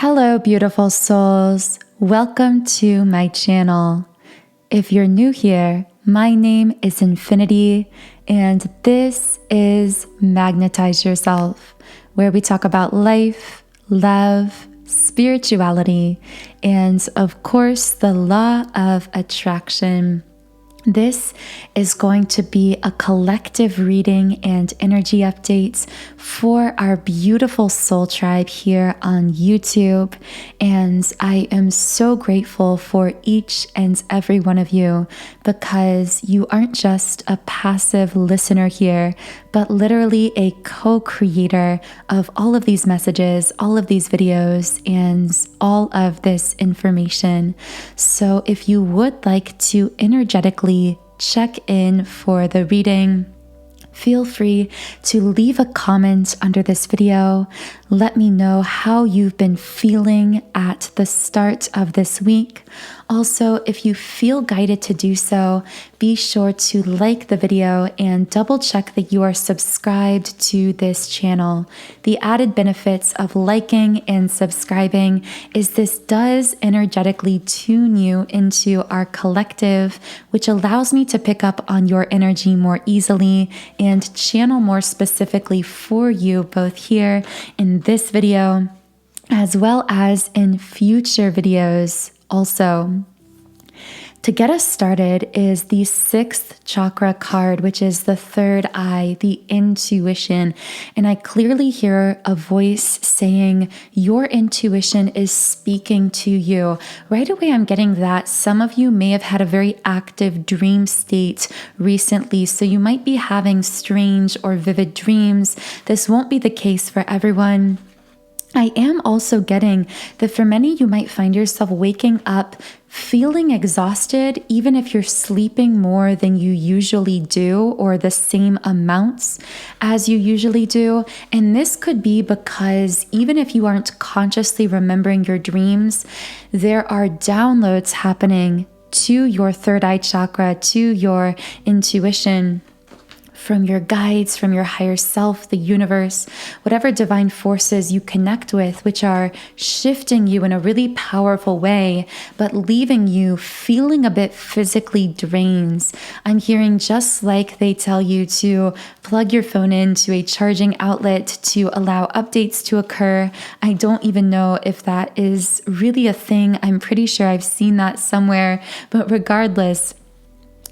Hello, beautiful souls. Welcome to my channel. If you're new here, my name is Infinity, and this is Magnetize Yourself, where we talk about life, love, spirituality, and of course, the law of attraction. This is going to be a collective reading and energy update for our beautiful soul tribe here on YouTube. And I am so grateful for each and every one of you because you aren't just a passive listener here, but literally a co-creator of all of these messages, all of these videos, and all of this information. So if you would like to energetically check in for the reading, feel free to leave a comment under this video. Let me know how you've been feeling at the start of this week. Also, if you feel guided to do so, be sure to like the video and double check that you are subscribed to this channel. The added benefits of liking and subscribing is this does energetically tune you into our collective, which allows me to pick up on your energy more easily and channel more specifically for you, both here in this video as well as in future videos also. To get us started is the 6th chakra card, which is the third eye, the intuition. And I clearly hear a voice saying, your intuition is speaking to you. Right away, I'm getting that some of you may have had a very active dream state recently. So you might be having strange or vivid dreams. This won't be the case for everyone. I am also getting that for many, you might find yourself waking up feeling exhausted, even if you're sleeping more than you usually do or the same amounts as you usually do. And this could be because even if you aren't consciously remembering your dreams, there are downloads happening to your third eye chakra, to your intuition, from your guides, from your higher self, the universe, whatever divine forces you connect with, which are shifting you in a really powerful way, but leaving you feeling a bit physically drained. I'm hearing just like they tell you to plug your phone into a charging outlet to allow updates to occur. I don't even know if that is really a thing. I'm pretty sure I've seen that somewhere, but regardless,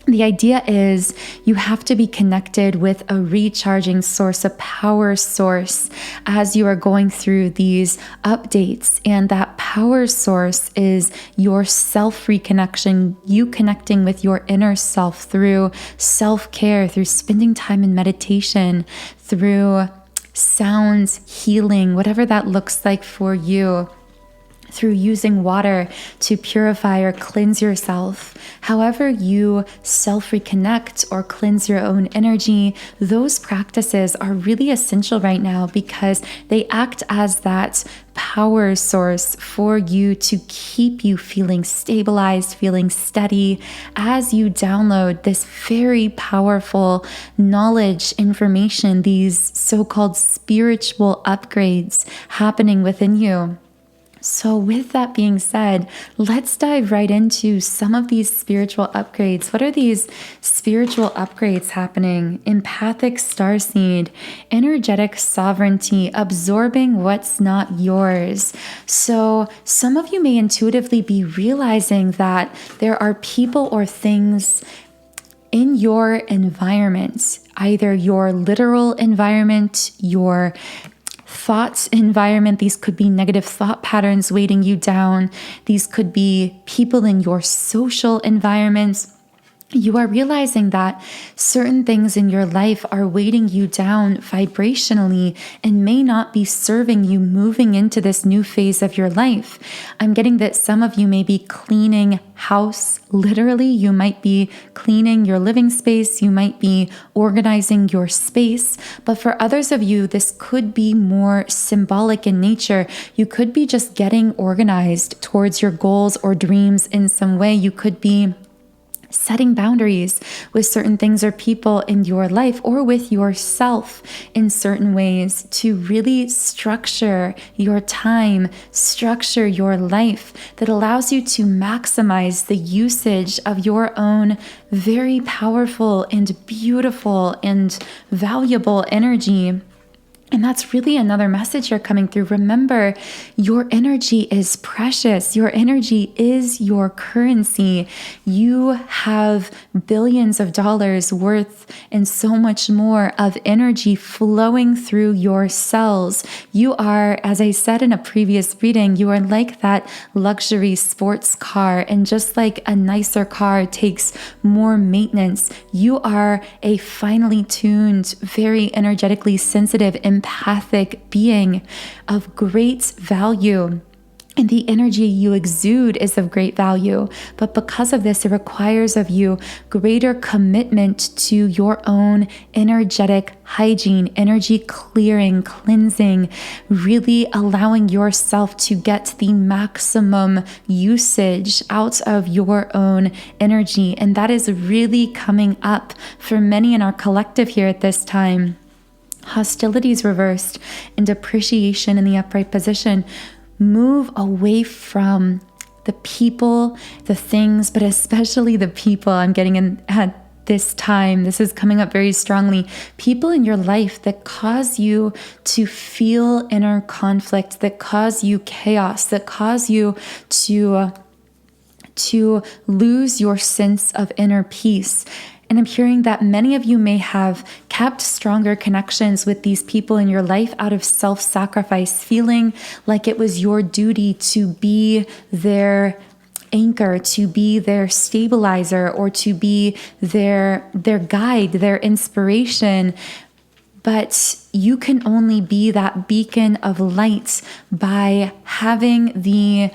the idea is you have to be connected with a recharging source, a power source, as you are going through these updates. And that power source is your self-reconnection, you connecting with your inner self through self-care, through spending time in meditation, through sounds, healing, whatever that looks like for you, through using water to purify or cleanse yourself. However you self-reconnect or cleanse your own energy, those practices are really essential right now because they act as that power source for you to keep you feeling stabilized, feeling steady as you download this very powerful knowledge, information, these so-called spiritual upgrades happening within you. So with that being said, let's dive right into some of these spiritual upgrades. What are these spiritual upgrades happening? Empathic starseed, energetic sovereignty, absorbing what's not yours. So some of you may intuitively be realizing that there are people or things in your environment, either your literal environment, your thoughts environment. These could be negative thought patterns weighting you down. These could be people in your social environments. You are realizing that certain things in your life are weighting you down vibrationally and may not be serving you moving into this new phase of your life. I'm getting that some of you may be cleaning house. Literally, you might be cleaning your living space. You might be organizing your space. But for others of you, this could be more symbolic in nature. You could be just getting organized towards your goals or dreams in some way. You could be setting boundaries with certain things or people in your life, or with yourself in certain ways, to really structure your time, structure your life that allows you to maximize the usage of your own very powerful and beautiful and valuable energy. And that's really another message here coming through. Remember, your energy is precious. Your energy is your currency. You have billions of dollars worth and so much more of energy flowing through your cells. You are, as I said in a previous reading, you are like that luxury sports car. And just like a nicer car takes more maintenance, you are a finely tuned, very energetically sensitive, empathic being of great value. And the energy you exude is of great value. But because of this, it requires of you greater commitment to your own energetic hygiene, energy clearing, cleansing, really allowing yourself to get the maximum usage out of your own energy. And that is really coming up for many in our collective here at this time. Hostilities reversed and appreciation in the upright position. Move away from the people, the things, but especially the people. I'm getting in at this time. This is coming up very strongly. People in your life that cause you to feel inner conflict, that cause you chaos, that cause you to lose your sense of inner peace. And I'm hearing that many of you may have kept stronger connections with these people in your life out of self-sacrifice, feeling like it was your duty to be their anchor, to be their stabilizer, or to be their guide, their inspiration. But you can only be that beacon of light by having the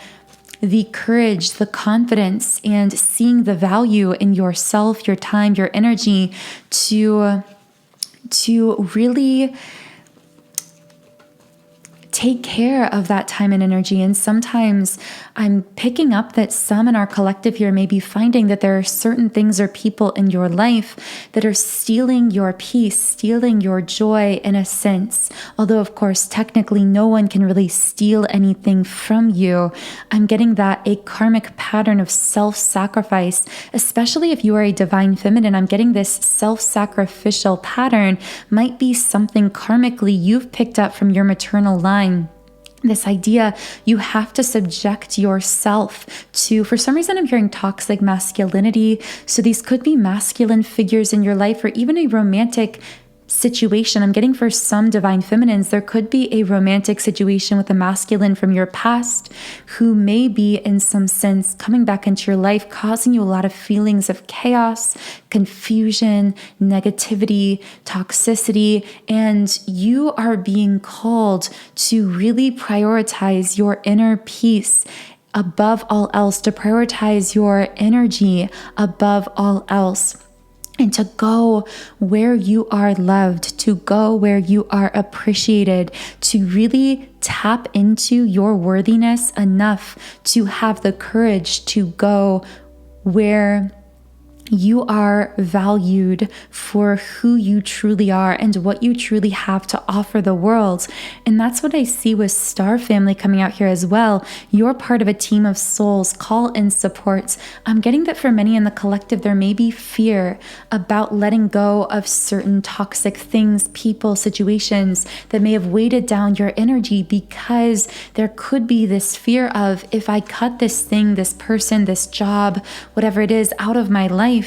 courage, the confidence, and seeing the value in yourself, your time, your energy to really take care of that time and energy. And sometimes I'm picking up that some in our collective here may be finding that there are certain things or people in your life that are stealing your peace, stealing your joy in a sense. Although, of course, technically no one can really steal anything from you. I'm getting that a karmic pattern of self-sacrifice, especially if you are a divine feminine. I'm getting this self-sacrificial pattern might be something karmically you've picked up from your maternal line. This idea you have to subject yourself to, for some reason I'm hearing toxic masculinity. So these could be masculine figures in your life, or even a romantic situation. I'm getting for some divine feminines, there could be a romantic situation with a masculine from your past who may be in some sense coming back into your life, causing you a lot of feelings of chaos, confusion, negativity, toxicity, and you are being called to really prioritize your inner peace above all else, to prioritize your energy above all else. And to go where you are loved, to go where you are appreciated, to really tap into your worthiness enough to have the courage to go where you are valued for who you truly are and what you truly have to offer the world. And that's what I see with Star Family coming out here as well. You're part of a team of souls, call in support. I'm getting that for many in the collective, there may be fear about letting go of certain toxic things, people, situations that may have weighted down your energy, because there could be this fear of, if I cut this thing, this person, this job, whatever it is, out of my life,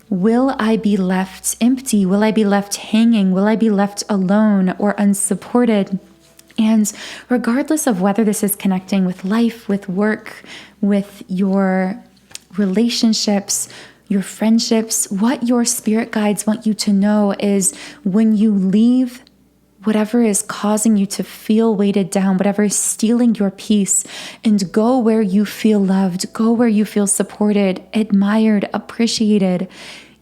will I be left empty? Will I be left hanging? Will I be left alone or unsupported? And regardless of whether this is connecting with life, with work, with your relationships, your friendships, what your spirit guides want you to know is, when you leave whatever is causing you to feel weighted down, whatever is stealing your peace, and go where you feel loved, go where you feel supported, admired, appreciated,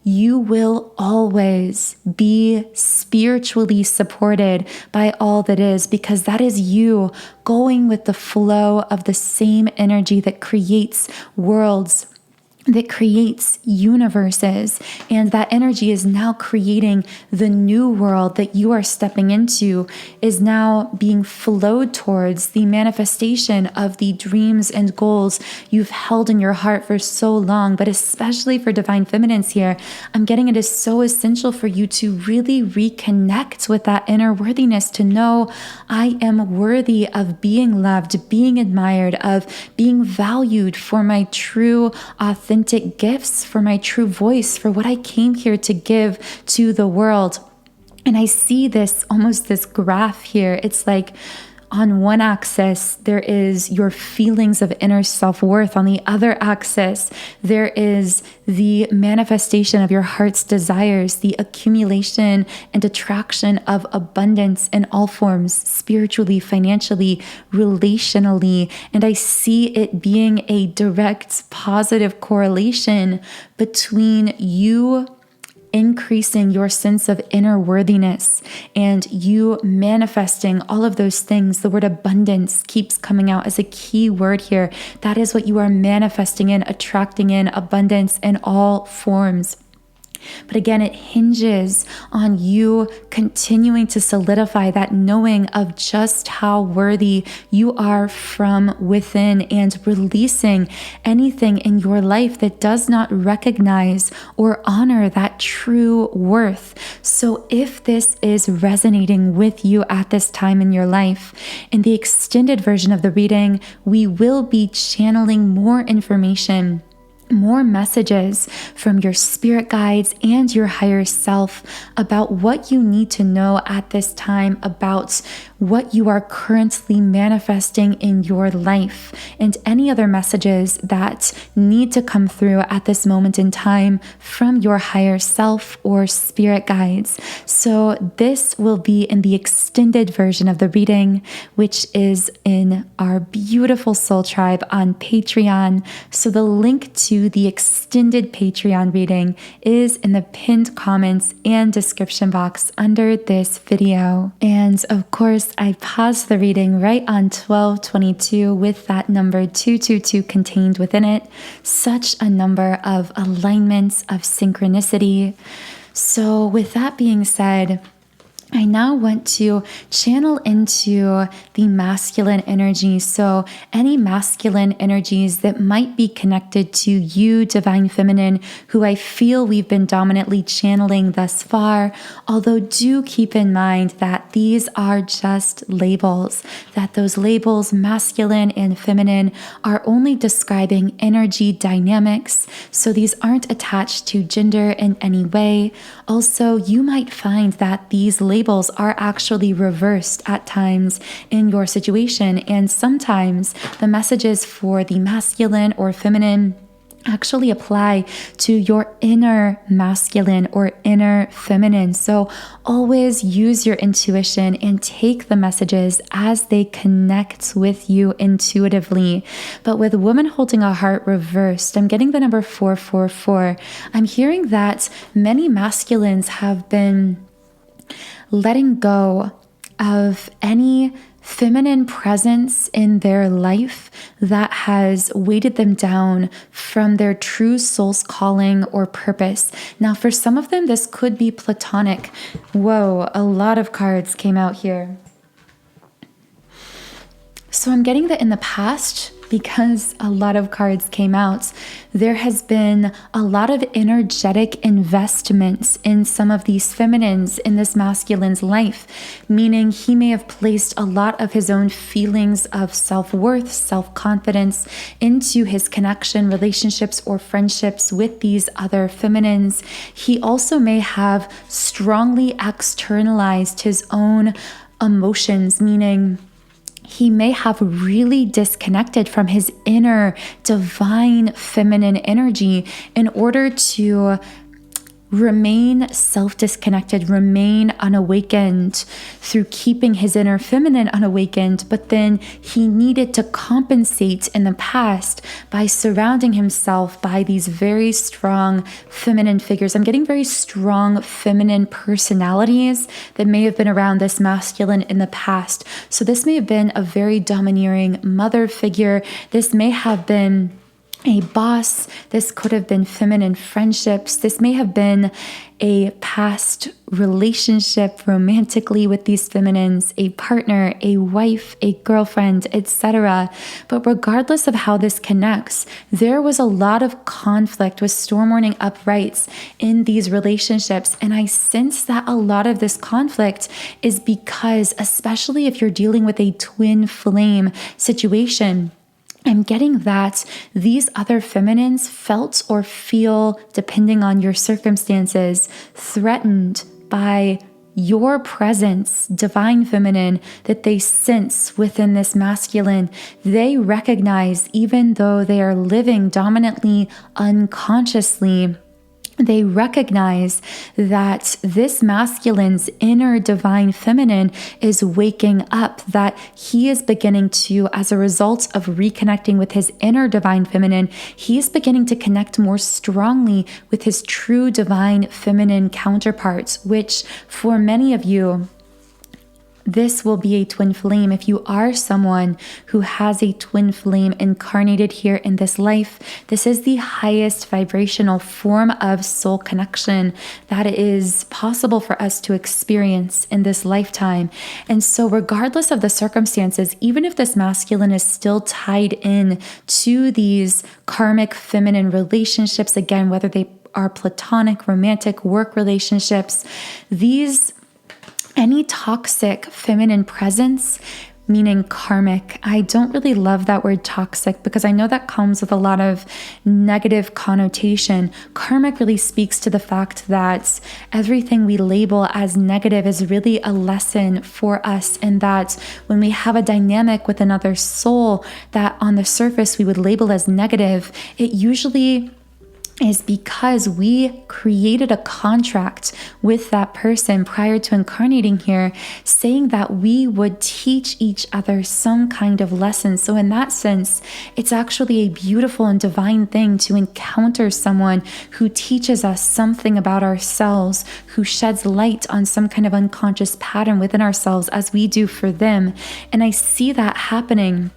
you will always be spiritually supported by all that is, because that is you going with the flow of the same energy that creates worlds, that creates universes, and that energy is now creating the new world that you are stepping into, is now being flowed towards the manifestation of the dreams and goals you've held in your heart for so long. But especially for divine feminines here, I'm getting it is so essential for you to really reconnect with that inner worthiness, to know I am worthy of being loved, being admired, of being valued for my true authentic gifts, for my true voice, for what I came here to give to the world. And I see this almost this graph here. It's like on one axis, there is your feelings of inner self-worth. On the other axis, there is the manifestation of your heart's desires, the accumulation and attraction of abundance in all forms, spiritually, financially, relationally. And I see it being a direct positive correlation between you increasing your sense of inner worthiness and you manifesting all of those things. The word abundance keeps coming out as a key word here. That is what you are manifesting in, attracting in, abundance in all forms. But again, it hinges on you continuing to solidify that knowing of just how worthy you are from within, and releasing anything in your life that does not recognize or honor that true worth. So if this is resonating with you at this time in your life, in the extended version of the reading, we will be channeling more information, more messages from your spirit guides and your higher self about what you need to know at this time about what you are currently manifesting in your life, and any other messages that need to come through at this moment in time from your higher self or spirit guides. So this will be in the extended version of the reading, which is in our beautiful soul tribe on Patreon. So the link to the extended Patreon reading is in the pinned comments and description box under this video. And of course, I paused the reading right on 12/22 with that number 222 contained within it. Such a number of alignments of synchronicity. So with that being said, I now want to channel into the masculine energy. So any masculine energies that might be connected to you, divine feminine, who I feel we've been dominantly channeling thus far. Although do keep in mind that these are just labels, that those labels, masculine and feminine, are only describing energy dynamics. So these aren't attached to gender in any way. Also, you might find that these labels are actually reversed at times in your situation, and sometimes the messages for the masculine or feminine actually apply to your inner masculine or inner feminine. So always use your intuition and take the messages as they connect with you intuitively. But with woman holding a heart reversed, I'm getting the number 444. I'm hearing that many masculines have been letting go of any feminine presence in their life that has weighted them down from their true soul's calling or purpose. Now, for some of them, this could be platonic. Whoa, a lot of cards came out here. So I'm getting that in the past, because a lot of cards came out, there has been a lot of energetic investments in some of these feminines in this masculine's life, meaning he may have placed a lot of his own feelings of self-worth, self-confidence into his connection, relationships, or friendships with these other feminines. He also may have strongly externalized his own emotions, meaning he may have really disconnected from his inner divine feminine energy in order to remain self-disconnected, remain unawakened through keeping his inner feminine unawakened. But then he needed to compensate in the past by surrounding himself by these very strong feminine figures. I'm getting very strong feminine personalities that may have been around this masculine in the past. So this may have been a very domineering mother figure. This may have been a boss. This could have been feminine friendships. This may have been a past relationship romantically with these feminines, a partner, a wife, a girlfriend, etc. But regardless of how this connects, there was a lot of conflict with storm warning uprights in these relationships. And I sense that a lot of this conflict is because, especially if you're dealing with a twin flame situation, I'm getting that these other feminines felt or feel, depending on your circumstances, threatened by your presence, divine feminine, that they sense within this masculine. They recognize, even though they are living dominantly unconsciously, they recognize that this masculine's inner divine feminine is waking up, that he is beginning to, as a result of reconnecting with his inner divine feminine, he is beginning to connect more strongly with his true divine feminine counterparts, which for many of you, this will be a twin flame. If you are someone who has a twin flame incarnated here in this life, this is the highest vibrational form of soul connection that is possible for us to experience in this lifetime. And so regardless of the circumstances, even if this masculine is still tied in to these karmic feminine relationships, again, whether they are platonic, romantic, work relationships, any toxic feminine presence, meaning karmic. I don't really love that word toxic because I know that comes with a lot of negative connotation. Karmic really speaks to the fact that everything we label as negative is really a lesson for us, and that when we have a dynamic with another soul that on the surface we would label as negative, it usually is because we created a contract with that person prior to incarnating here, saying that we would teach each other some kind of lesson. So in that sense, it's actually a beautiful and divine thing to encounter someone who teaches us something about ourselves, who sheds light on some kind of unconscious pattern within ourselves as we do for them. And I see that happening,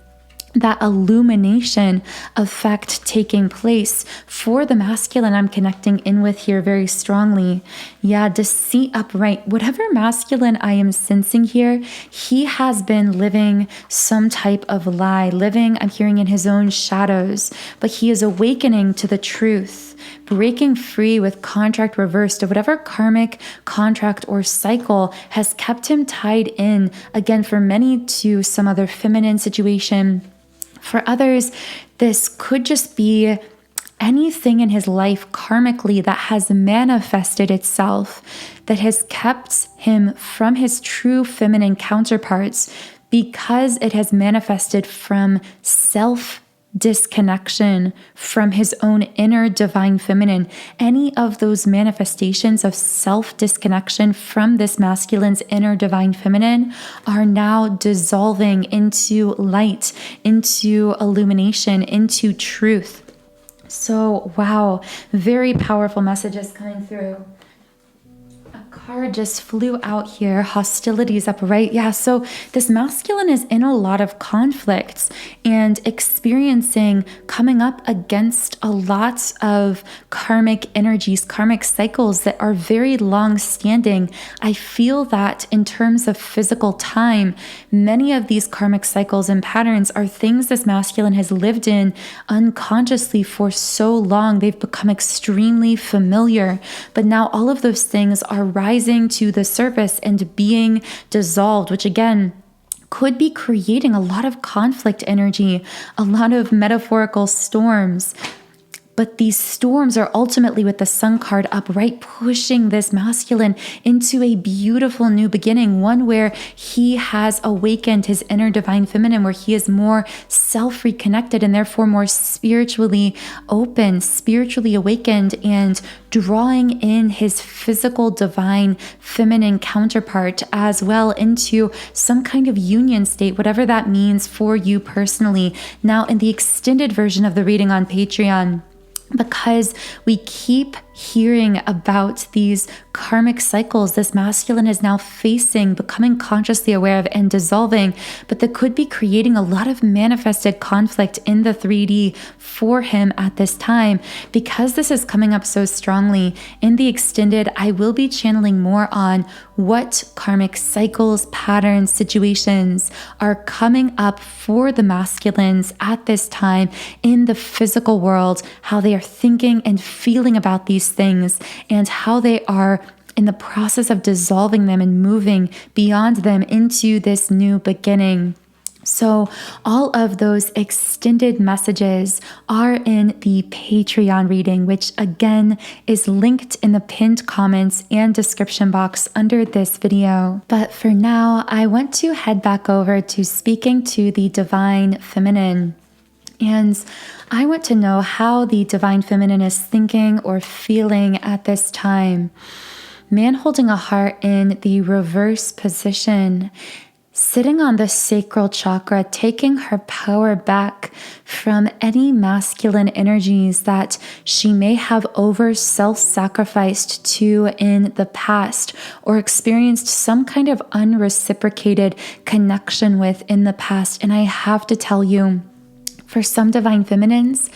that illumination effect taking place for the masculine I'm connecting in with here very strongly. Yeah, deceit upright. Whatever masculine I am sensing here, he has been living some type of lie, I'm hearing in his own shadows, but he is awakening to the truth, breaking free with contract reversed of whatever karmic contract or cycle has kept him tied in, again, for many to some other feminine situation. For others, this could just be anything in his life karmically that has manifested itself, that has kept him from his true feminine counterparts because it has manifested from self-disconnection from his own inner divine feminine. Any of those manifestations of self-disconnection from this masculine's inner divine feminine are now dissolving into light, into illumination, into truth. So, wow, very powerful messages coming through. A card just flew out here, hostilities upright. Yeah, so this masculine is in a lot of conflicts and experiencing, coming up against a lot of karmic energies, karmic cycles that are very long standing. I feel that in terms of physical time, many of these karmic cycles and patterns are things this masculine has lived in unconsciously for so long. They've become extremely familiar, but now all of those things are rising to the surface and being dissolved, which again could be creating a lot of conflict energy, a lot of metaphorical storms. But these storms are ultimately, with the Sun card upright, pushing this masculine into a beautiful new beginning, one where he has awakened his inner divine feminine, where he is more self-reconnected and therefore more spiritually open, spiritually awakened, and drawing in his physical divine feminine counterpart as well into some kind of union state, whatever that means for you personally. Now, in the extended version of the reading on Patreon, because we keep hearing about these karmic cycles this masculine is now facing, becoming consciously aware of, and dissolving, but that could be creating a lot of manifested conflict in the 3D for him at this time. Because this is coming up so strongly in the extended, I will be channeling more on what karmic cycles, patterns, situations are coming up for the masculines at this time in the physical world, how they are thinking and feeling about these things, and how they are in the process of dissolving them and moving beyond them into this new beginning. So all of those extended messages are in the Patreon reading, which again is linked in the pinned comments and description box under this video. But for now, I want to head back over to speaking to the Divine Feminine. And I want to know how the Divine Feminine is thinking or feeling at this time. Man holding a heart in the reverse position, sitting on the sacral chakra, taking her power back from any masculine energies that she may have over self-sacrificed to in the past or experienced some kind of unreciprocated connection with in the past. And I have to tell you, for some Divine Feminines,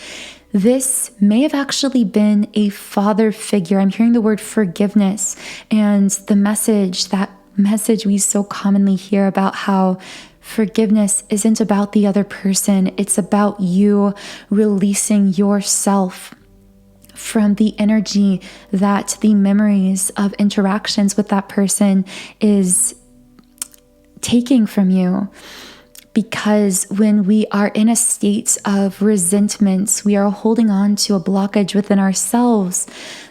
this may have actually been a father figure. I'm hearing the word forgiveness and the message we so commonly hear about how forgiveness isn't about the other person. It's about you releasing yourself from the energy that the memories of interactions with that person is taking from you. Because when we are in a state of resentment, we are holding on to a blockage within ourselves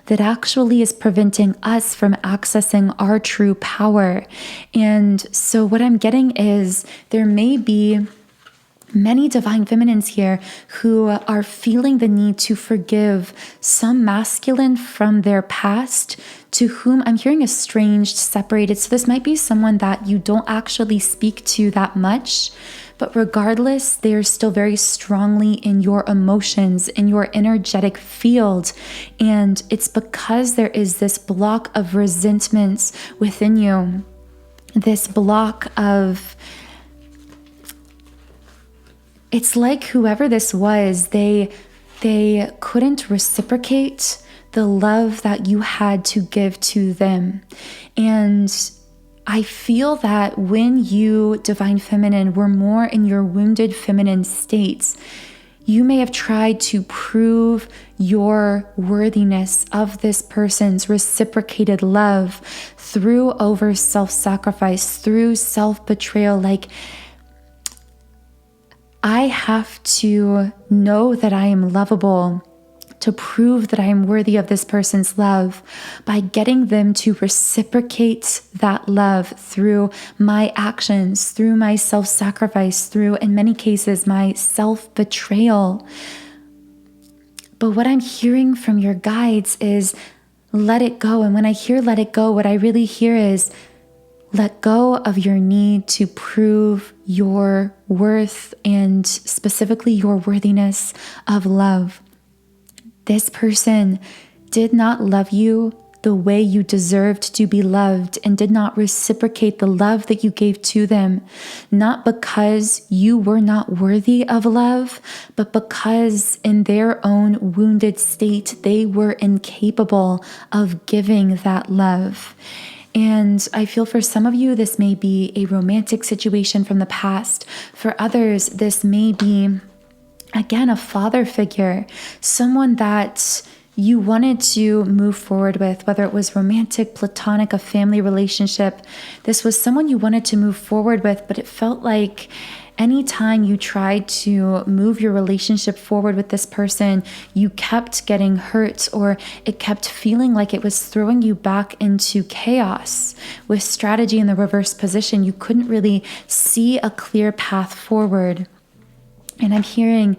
that actually is preventing us from accessing our true power. And so what I'm getting is there may be many Divine Feminines here who are feeling the need to forgive some masculine from their past to whom I'm hearing estranged, separated. So this might be someone that you don't actually speak to that much, but regardless, they are still very strongly in your emotions, in your energetic field. And it's because there is this block of resentment within you, this block of, it's like whoever this was, they couldn't reciprocate the love that you had to give to them. And I feel that when you, Divine Feminine, were more in your wounded feminine states, you may have tried to prove your worthiness of this person's reciprocated love through over self-sacrifice, through self-betrayal, like, I have to know that I am lovable to prove that I am worthy of this person's love by getting them to reciprocate that love through my actions, through my self-sacrifice, through, in many cases, my self-betrayal. But what I'm hearing from your guides is let it go. And when I hear let it go, what I really hear is let go of your need to prove your worth and specifically your worthiness of love. This person did not love you the way you deserved to be loved and did not reciprocate the love that you gave to them, not because you were not worthy of love, but because in their own wounded state, they were incapable of giving that love. And I feel for some of you, this may be a romantic situation from the past. For others, this may be, again, a father figure, someone that you wanted to move forward with, whether it was romantic, platonic, a family relationship. This was someone you wanted to move forward with, but it felt like anytime you tried to move your relationship forward with this person, you kept getting hurt, or it kept feeling like it was throwing you back into chaos. With strategy in the reverse position, you couldn't really see a clear path forward. And I'm hearing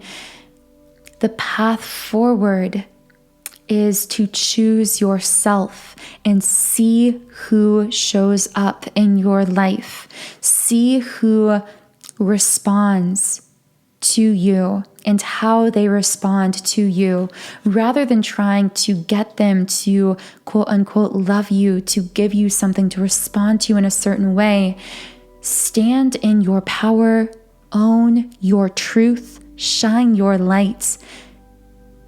the path forward is to choose yourself and see who shows up in your life. See who responds to you and how they respond to you, rather than trying to get them to quote unquote love you, to give you something, to respond to you in a certain way. Stand in your power, own your truth, shine your light,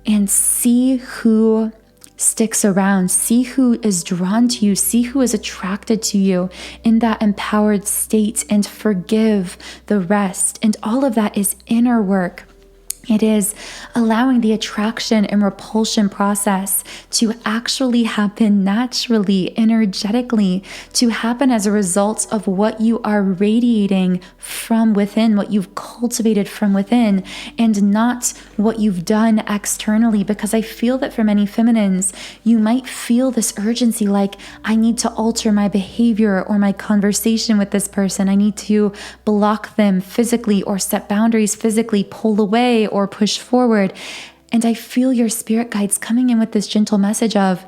and see who sticks around, see who is drawn to you, see who is attracted to you in that empowered state, and forgive the rest. And all of that is inner work. It is allowing the attraction and repulsion process to actually happen naturally, energetically, to happen as a result of what you are radiating from within, what you've cultivated from within, and not what you've done externally. Because I feel that for many feminines, you might feel this urgency, like, I need to alter my behavior or my conversation with this person. I need to block them physically or set boundaries physically, pull away or push forward. And I feel your spirit guides coming in with this gentle message of,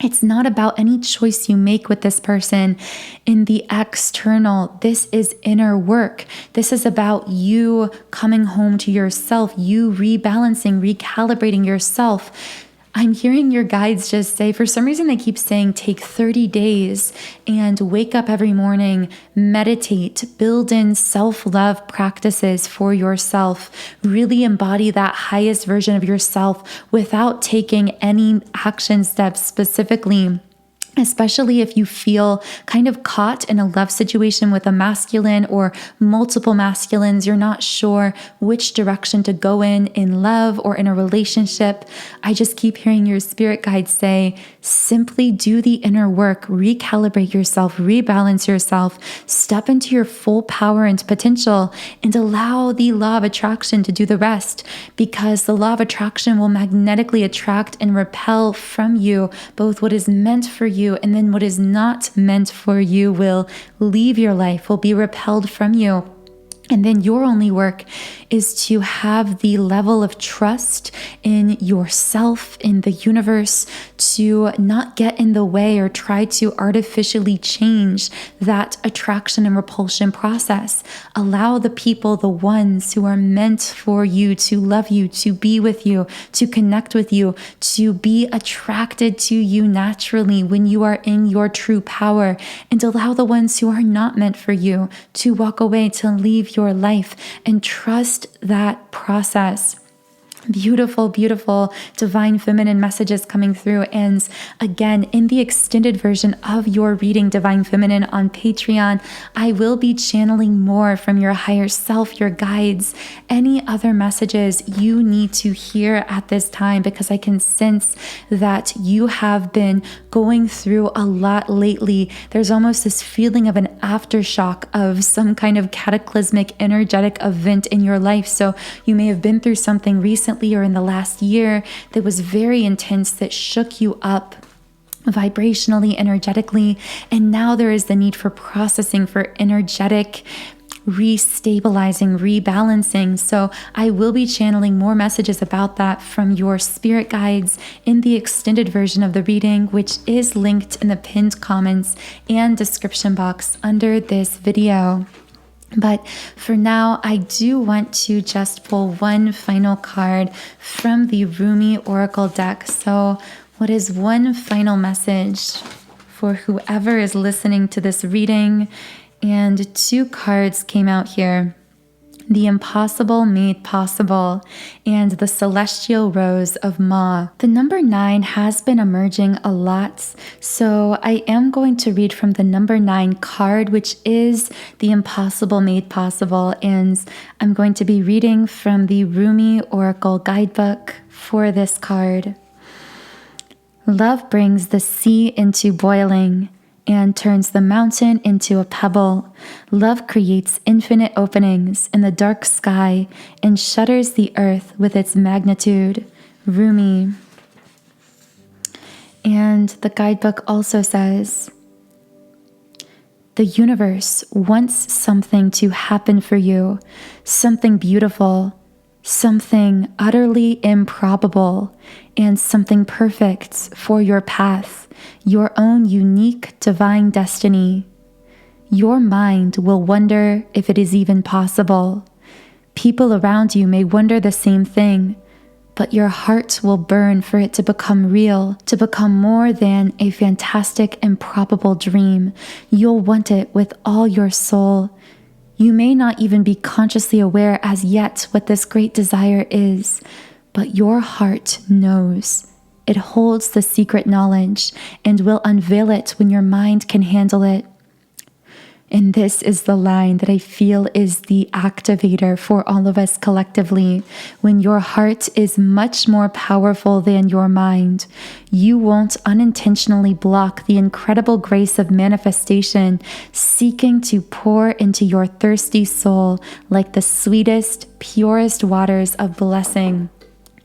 it's not about any choice you make with this person in the external. This is inner work. This is about you coming home to yourself, you rebalancing, recalibrating yourself. I'm hearing your guides just say, for some reason they keep saying, take 30 days and wake up every morning, meditate, build in self-love practices for yourself, really embody that highest version of yourself without taking any action steps specifically. Especially if you feel kind of caught in a love situation with a masculine or multiple masculines, you're not sure which direction to go in love or in a relationship. I just keep hearing your spirit guides say, simply do the inner work, recalibrate yourself, rebalance yourself, step into your full power and potential, and allow the law of attraction to do the rest, because the law of attraction will magnetically attract and repel from you both what is meant for you, and then what is not meant for you will leave your life, will be repelled from you. And then your only work is to have the level of trust in yourself, in the universe, to not get in the way or try to artificially change that attraction and repulsion process. Allow the people, the ones who are meant for you, to love you, to be with you, to connect with you, to be attracted to you naturally when you are in your true power, and allow the ones who are not meant for you to walk away, to leave your life, and trust that process. Beautiful, beautiful divine feminine messages coming through. And again, in the extended version of your reading Divine Feminine on Patreon, I will be channeling more from your higher self, your guides, any other messages you need to hear at this time, because I can sense that you have been going through a lot lately. There's almost this feeling of an aftershock of some kind of cataclysmic energetic event in your life. So you may have been through something recently or in the last year that was very intense, that shook you up vibrationally, energetically. And now there is the need for processing, for energetic restabilizing, rebalancing. So I will be channeling more messages about that from your spirit guides in the extended version of the reading, which is linked in the pinned comments and description box under this video. But for now, I do want to just pull one final card from the 𝐓𝐰𝐢𝐧 Oracle deck. So what is one final message for whoever is listening to this reading? And two cards came out here. The Impossible Made Possible, and the Celestial Rose of Ma. The number 9 has been emerging a lot, so I am going to read from the number 9 card, which is the Impossible Made Possible, and I'm going to be reading from the 𝐓𝐰𝐢𝐧 Oracle Guidebook for this card. Love brings the sea into boiling and turns the mountain into a pebble. Love creates infinite openings in the dark sky and shudders the earth with its magnitude. 𝐓𝐷𝐼𝐢𝐧. And the guidebook also says, the universe wants something to happen for you, something beautiful, something utterly improbable, and something perfect for your path, your own unique divine destiny. Your mind will wonder if it is even possible, People around you may wonder the same thing, but your heart will burn for it to become real, to become more than a fantastic, improbable dream. You'll want it with all your soul. You may not even be consciously aware as yet what this great desire is, but your heart knows. It holds the secret knowledge and will unveil it when your mind can handle it. And this is the line that I feel is the activator for all of us collectively. When your heart is much more powerful than your mind, you won't unintentionally block the incredible grace of manifestation seeking to pour into your thirsty soul like the sweetest, purest waters of blessing.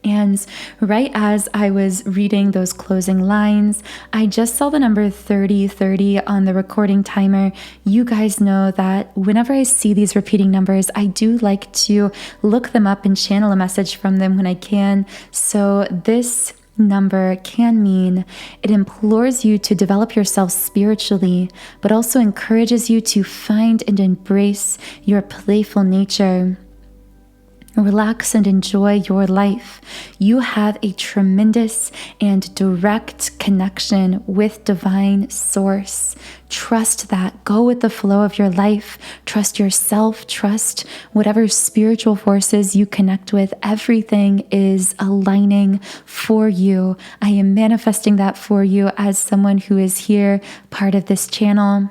And right as I was reading those closing lines, I just saw the number 3030 on the recording timer. You guys know that whenever I see these repeating numbers, I do like to look them up and channel a message from them when I can. So this number can mean it implores you to develop yourself spiritually, but also encourages you to find and embrace your playful nature. Relax and enjoy your life. You have a tremendous and direct connection with divine source. Trust that. Go with the flow of your life. Trust yourself. Trust whatever spiritual forces you connect with. Everything is aligning for you. I am manifesting that for you as someone who is here, part of this channel.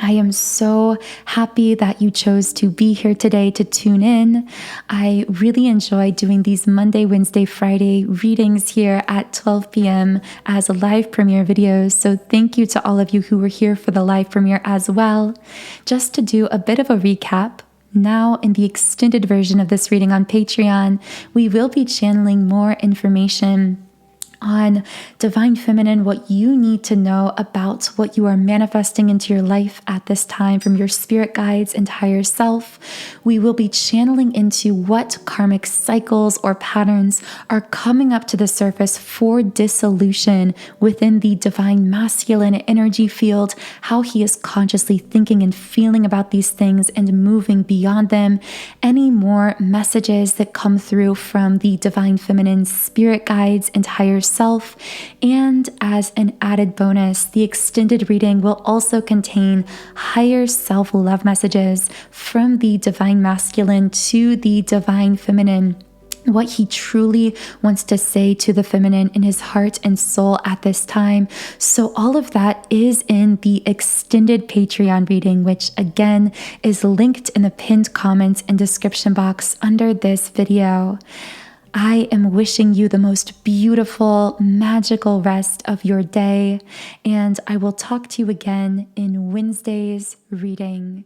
I am so happy that you chose to be here today to tune in. I really enjoy doing these Monday, Wednesday, Friday readings here at 12 p.m. as live premiere videos. So thank you to all of you who were here for the live premiere as well. Just to do a bit of a recap, now in the extended version of this reading on Patreon, we will be channeling more information on Divine Feminine, what you need to know about what you are manifesting into your life at this time from your spirit guides and higher self. We will be channeling into what karmic cycles or patterns are coming up to the surface for dissolution within the divine masculine energy field, how he is consciously thinking and feeling about these things and moving beyond them. Any more messages that come through from the Divine Feminine spirit guides and higher self. And as an added bonus, the extended reading will also contain higher self-love messages from the divine masculine to the divine feminine, what he truly wants to say to the feminine in his heart and soul at this time. So all of that is in the extended Patreon reading, which again is linked in the pinned comments and description box under this video. I am wishing you the most beautiful, magical rest of your day, and I will talk to you again in Wednesday's reading.